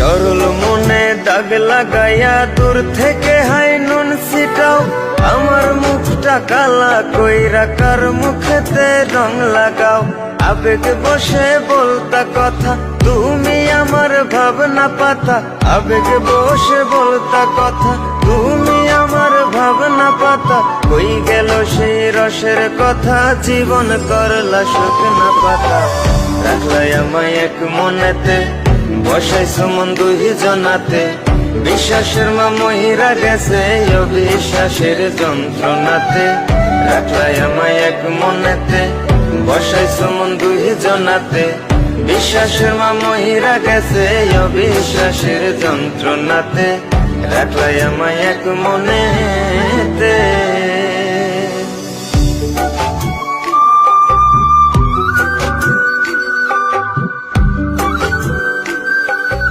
সরল মনে দাগ লাগাইয়া দূর থেকে হাই নুন ছিটাও, আমার মুখটা কালা কইরা কার মুখেতে রং লাগাও। আবেগ বসে বলতা কথা, তুমি আমার ভাবনা পাতা। আবেগ বসে বলতা কথা, তুমি আমার ভাবনা পাতা। কই গেল সেই রসের কথা, জীবন করলা শুকনা পাতা। রাখলাই আমায় এক মনেতে, বসাইছো মন দুই জনাতে। বিশ্বাসের মা মহিরা গেছে অবিশ্বাসের যন্ত্রণাতে। রাখলাই আমায় এক মনেতে, বসাইছো মন দুই জনাতে। বিশ্বাসের মা মহিরা গেছে অবিশ্বাসের যন্ত্রণাতে। রাখলাই আমায় এক মনে।